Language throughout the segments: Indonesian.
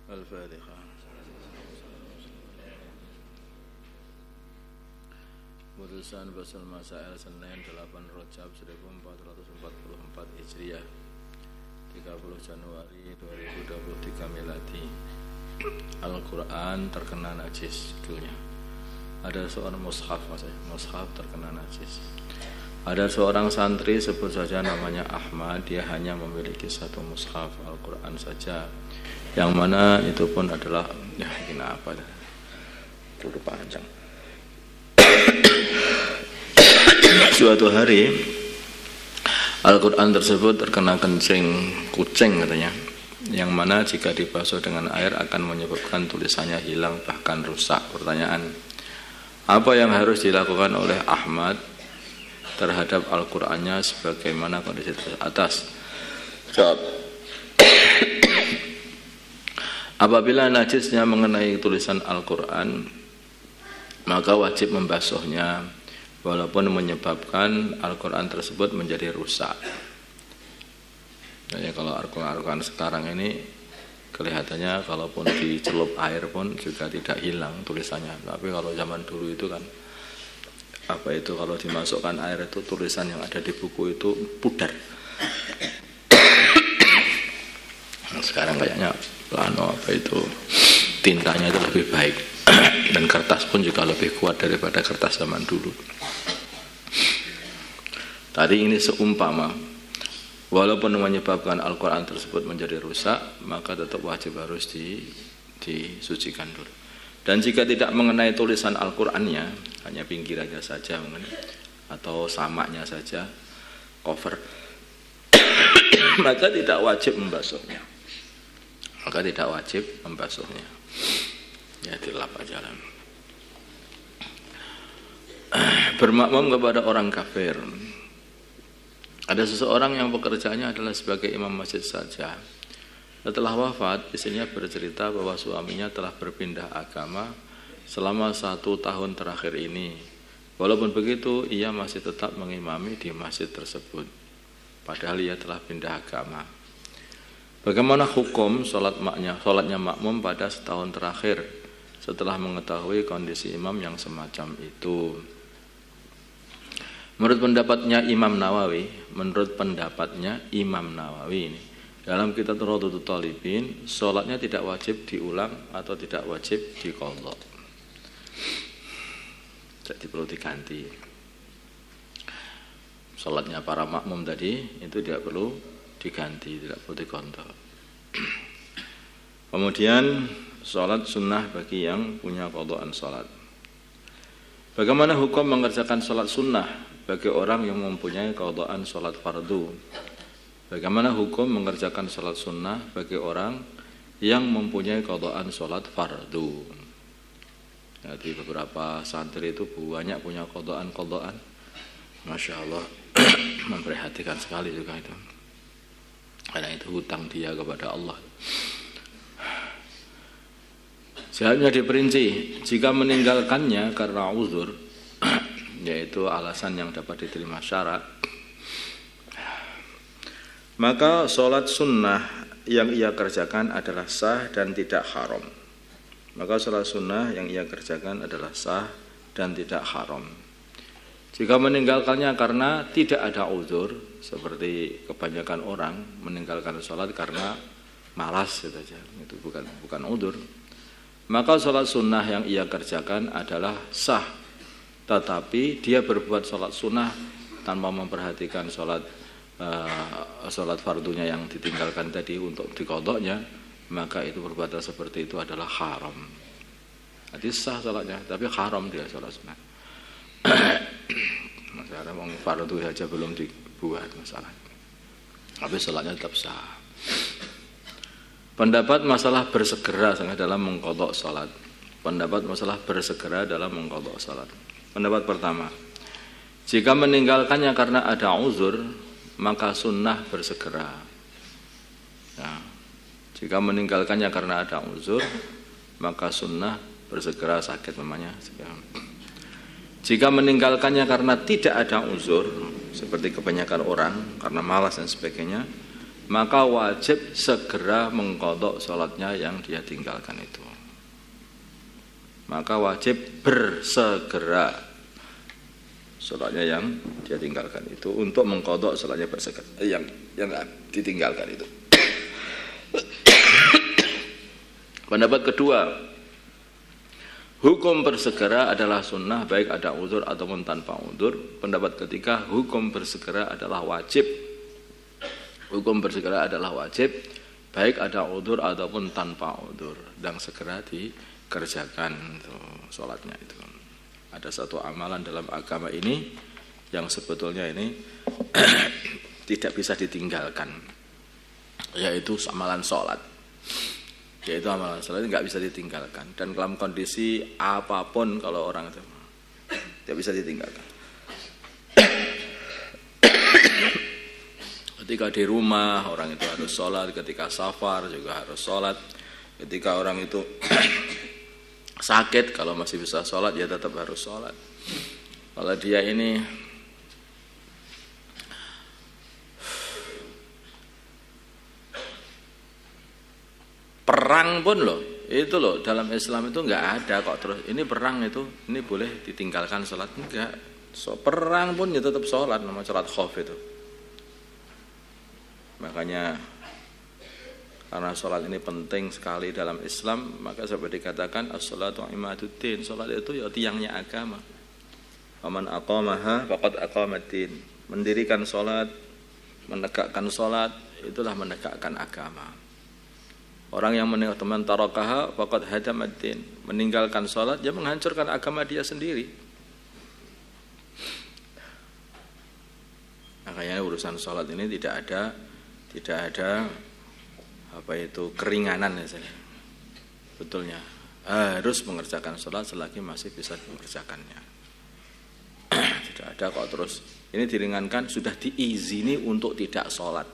Al-Fatihah. Putusan Basul Masail Senin 8 Rajab 1444 Hijriah 30 Januari 2023 Miladi. Al-Quran terkena najis judulnya. Ada seorang mushaf terkena najis. Ada seorang santri, sebut saja namanya Ahmad. Dia hanya memiliki satu mushaf Al-Quran saja, yang mana itu pun adalah ini apa dah? Kudu panjang. Suatu hari Al-Quran tersebut terkena kencing kucing katanya, yang mana jika dibasuh dengan air akan menyebabkan tulisannya hilang bahkan rusak. Pertanyaan, apa yang harus dilakukan oleh Ahmad terhadap Al-Qur'annya sebagaimana kondisi atas? Jawab. Apabila najisnya mengenai tulisan Al-Quran, maka wajib membasuhnya, walaupun menyebabkan Al-Quran tersebut menjadi rusak. Jadi kalau Al-Quran sekarang ini kelihatannya kalaupun dicelup air pun juga tidak hilang tulisannya. Tapi kalau zaman dulu itu kan kalau dimasukkan air itu tulisan yang ada di buku itu pudar. Nah, sekarang kayaknya tintanya itu lebih baik dan kertas pun juga lebih kuat daripada kertas zaman dulu. Tadi ini seumpama walaupun menyebabkan Al-Quran tersebut menjadi rusak, maka tetap wajib harus disucikan dulu. Dan jika tidak mengenai tulisan Al-Qurannya, hanya pinggirannya saja atau samaknya saja, cover, maka tidak wajib membasuhnya. Ya dilap aja lah. Bermakmum kepada orang kafir. Ada seseorang yang pekerjaannya adalah sebagai imam masjid saja. Setelah wafat, istrinya bercerita bahwa suaminya telah berpindah agama selama 1 tahun terakhir ini. Walaupun begitu, ia masih tetap mengimami di masjid tersebut, padahal ia telah pindah agama. Bagaimana hukum sholatnya makmum pada setahun terakhir setelah mengetahui kondisi imam yang semacam itu? Menurut pendapatnya Imam Nawawi ini, dalam kitab Radhatul Talibin, sholatnya tidak wajib diulang atau tidak wajib diqadha. Jadi perlu diganti. Sholatnya para makmum tadi itu tidak perlu diganti, tidak perlu diqadha. Kemudian sholat sunnah bagi yang punya qadhaan sholat. Bagaimana hukum mengerjakan sholat sunnah bagi orang yang mempunyai qadhaan sholat fardu? Bagaimana hukum mengerjakan sholat sunnah bagi orang yang mempunyai qadhaan sholat fardu? Jadi beberapa santri itu banyak punya qadhaan. Masya Allah, memperhatikan sekali juga itu. Karena itu hutang dia kepada Allah. Selanjutnya diperinci, jika meninggalkannya karena uzur, yaitu alasan yang dapat diterima syarat, maka sholat sunnah yang ia kerjakan adalah sah dan tidak haram. Jika meninggalkannya karena tidak ada uzur, seperti kebanyakan orang meninggalkan sholat karena malas saja, itu bukan uzur, maka sholat sunnah yang ia kerjakan adalah sah. Tetapi dia berbuat sholat sunnah tanpa memperhatikan sholat fardunya yang ditinggalkan tadi untuk diqadhanya, maka itu perbuatan seperti itu adalah haram. Jadi sah sholatnya, tapi haram dia sholat sunnah. Masalah mau fardu saja belum dibuat masalah, tapi sholatnya tetap sah. Pendapat masalah bersegera dalam mengqadha sholat. Pendapat pertama, jika meninggalkannya karena ada uzur, maka sunnah bersegera. Nah, jika meninggalkannya karena ada uzur, maka sunnah bersegera sakit namanya. Jika meninggalkannya karena tidak ada uzur, seperti kebanyakan orang karena malas dan sebagainya, maka wajib segera mengqadha salatnya yang dia tinggalkan itu. Maka wajib bersegera salatnya yang dia tinggalkan itu untuk mengqadha salatnya bersegera yang ditinggalkan itu. Pendapat kedua, hukum bersegera adalah sunnah baik ada uzur ataupun tanpa uzur. Pendapat ketiga, hukum bersegera adalah wajib. Hukum bersegera adalah wajib baik ada uzur ataupun tanpa uzur dan segera dikerjakan sholatnya itu. Ada satu amalan dalam agama ini yang sebetulnya ini tidak bisa ditinggalkan, yaitu amalan sholat. Yaitu amalan sholat nggak bisa ditinggalkan, dan dalam kondisi apapun kalau orang itu tidak bisa ditinggalkan. Ketika di rumah orang itu harus sholat, ketika safar juga harus sholat, ketika orang itu sakit kalau masih bisa sholat ya tetap harus sholat. Kalau dia ini perang pun loh, itu loh dalam Islam itu nggak ada kok terus ini perang itu ini boleh ditinggalkan sholat, enggak. Perang pun ya tetap sholat, nama sholat khauf itu. Makanya karena sholat ini penting sekali dalam Islam, maka seperti dikatakan as-sholatu imaduddin, sholat itu ya tiangnya agama. Faman aqamaha faqad aqamaddin. Mendirikan sholat, menegakkan sholat, itulah menegakkan agama. Orang yang meninggalkan tarakaha faqad hadamaddin, meninggalkan sholat dia menghancurkan agama dia sendiri. Makanya urusan sholat ini tidak ada apa itu keringanan ya saya. Betulnya harus mengerjakan sholat selagi masih bisa mengerjakannya. Tidak ada kok terus ini diringankan sudah diizini untuk tidak sholat.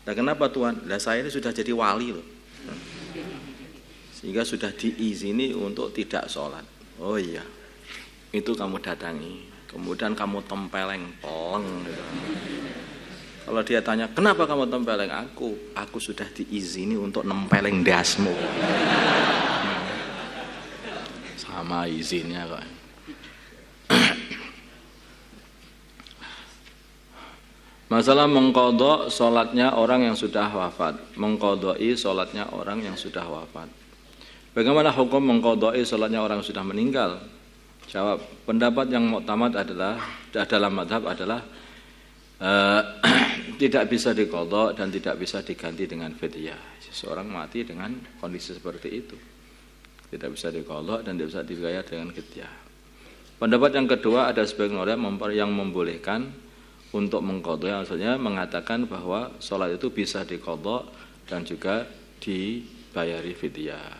Nah kenapa Tuhan? Lah saya ini sudah jadi wali loh, sehingga sudah diizini untuk tidak sholat. Oh iya, itu kamu datangi, kemudian kamu tempeleng peleng gitu. Kalau dia tanya, kenapa kamu tempeleng aku? Aku sudah diizini untuk nempeleng dasmu. Sama izinnya kok. Masalah mengqadha sholatnya orang yang sudah wafat. Mengqadha'i sholatnya orang yang sudah wafat. Bagaimana hukum mengqadha'i sholatnya orang yang sudah meninggal? Jawab, pendapat yang mu'tamad adalah dalam mazhab adalah tidak bisa diqadha dan tidak bisa diganti dengan fidyah. Seseorang mati dengan kondisi seperti itu tidak bisa diqadha dan tidak bisa dibayar dengan fidyah. Pendapat yang kedua ada sebagian orang yang membolehkan untuk mengqadha, maksudnya mengatakan bahwa sholat itu bisa diqadha dan juga dibayari fidyah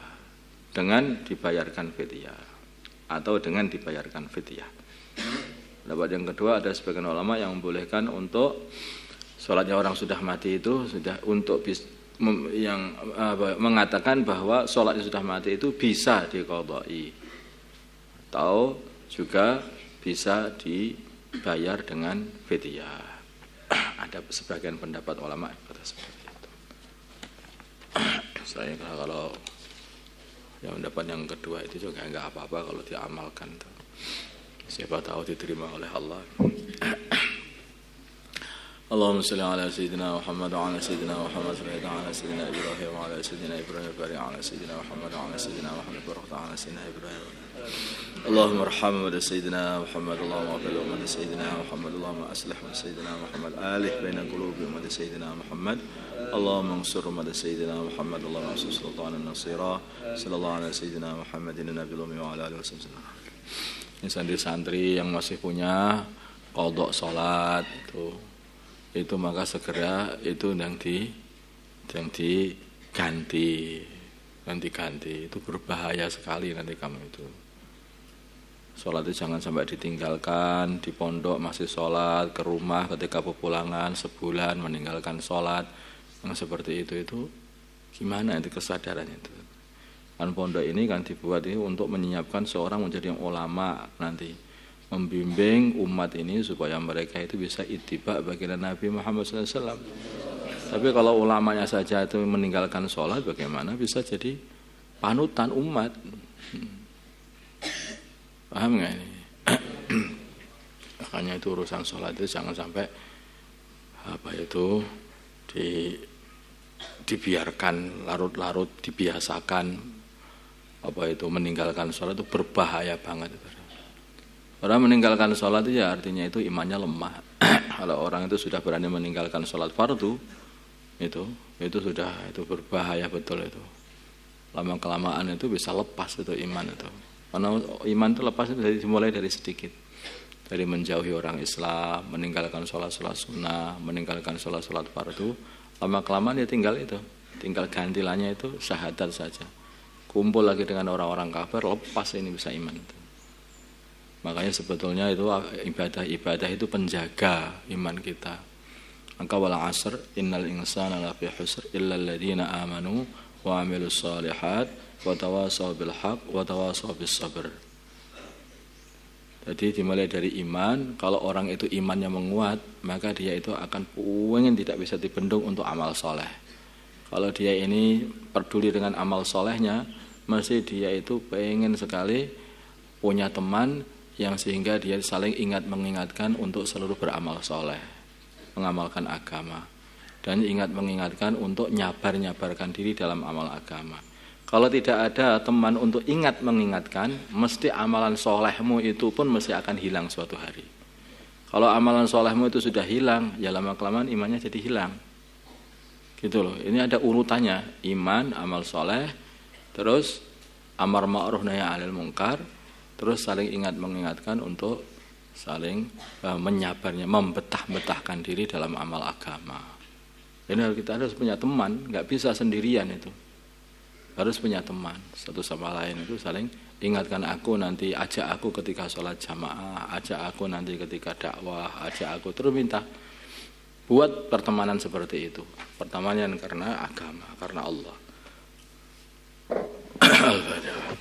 dengan dibayarkan fidyah atau dengan dibayarkan fidyah. Pendapat yang kedua ada sebagian ulama yang membolehkan untuk sholatnya orang sudah mati itu sudah untuk yang mengatakan bahwa sholatnya sudah mati itu bisa diqadha'i atau juga bisa dibayar dengan fidyah. Ada sebagian pendapat ulama seperti itu. Saya kalau yang pendapat yang kedua itu juga enggak apa-apa kalau diamalkan tuh. Siapa tahu diterima oleh Allah. Allahumma shalli ala sayyidina Muhammad wa ala sayyidina Muhammad wa ala sayyidina Ibrahim wa ala sayyidina Ibrahim wa ala sayyidina Muhammad wa ala sayyidina Muhammad wa ala sayyidina Ibrahim. Allahumma arham wa sayyidina Muhammad, Allahumma afil wa sayyidina Muhammad, Allahumma aslih wa sayyidina Muhammad, alih baina qulubi wa sayyidina Muhammad. Allahumma ansur wa sayyidina Muhammad, Allahumma ansur sultanan nasira. Sallallahu ala sayyidina Muhammadin nabiyil ummi wa ala alihi wasallam. Ini santri-santri yang masih punya qadha salat itu maka segera itu yang diganti itu berbahaya sekali nanti kamu itu. Salat itu jangan sampai ditinggalkan, di pondok masih salat, ke rumah ketika pepulangan sebulan meninggalkan salat. Yang seperti itu gimana itu kesadarannya itu? Kan pondok ini kan dibuat ini untuk menyiapkan seorang menjadi ulama nanti, membimbing umat ini supaya mereka itu bisa ittiba baginda Nabi Muhammad SAW. Tapi kalau ulamanya saja itu meninggalkan sholat, bagaimana bisa jadi panutan umat? Paham nggak ini? Makanya itu urusan sholat itu jangan sampai dibiarkan larut-larut, dibiasakan meninggalkan sholat itu berbahaya banget. Orang meninggalkan sholat itu ya artinya itu imannya lemah. Kalau orang itu sudah berani meninggalkan sholat fardu, itu sudah berbahaya betul itu. Lama kelamaan itu bisa lepas itu iman itu. Karena iman itu lepas itu dimulai dari sedikit, dari menjauhi orang Islam, meninggalkan sholat sunnah, meninggalkan sholat fardu. Lama kelamaan ya tinggal gantilannya itu syahadat saja. Kumpul lagi dengan orang-orang kafir, lepas ini bisa iman itu. Makanya sebetulnya itu ibadah itu penjaga iman kita. Maka wal 'asr innal insana lafi khusr illa alladziina aamanu wa 'amilus shalihat wa tawashaw bil haqq wa tawashaw bis sabr. Jadi dimulai dari iman. Kalau orang itu imannya menguat, maka dia itu akan tidak bisa dibendung untuk amal soleh. Kalau dia ini peduli dengan amal solehnya, mesti dia itu pengen sekali punya teman yang sehingga dia saling mengingatkan untuk selalu beramal soleh, mengamalkan agama, dan mengingatkan untuk nyabarkan diri dalam amal agama. Kalau tidak ada teman untuk mengingatkan, mesti amalan solehmu itu pun mesti akan hilang suatu hari. Kalau amalan solehmu itu sudah hilang, ya lama-kelamaan imannya jadi hilang. Gitu loh. Ini ada urutannya, iman, amal soleh, terus amar ma'ruf nahi 'anil munkar, terus saling mengingatkan untuk saling membetah-betahkan diri dalam amal agama. Ini kita harus punya teman, nggak bisa sendirian itu. Harus punya teman, satu sama lain itu saling ingatkan aku nanti, ajak aku ketika sholat jamaah, ajak aku nanti ketika dakwah, ajak aku, terus minta. Buat pertemanan seperti itu, pertemanan karena agama, karena Allah. Al-Fatihah.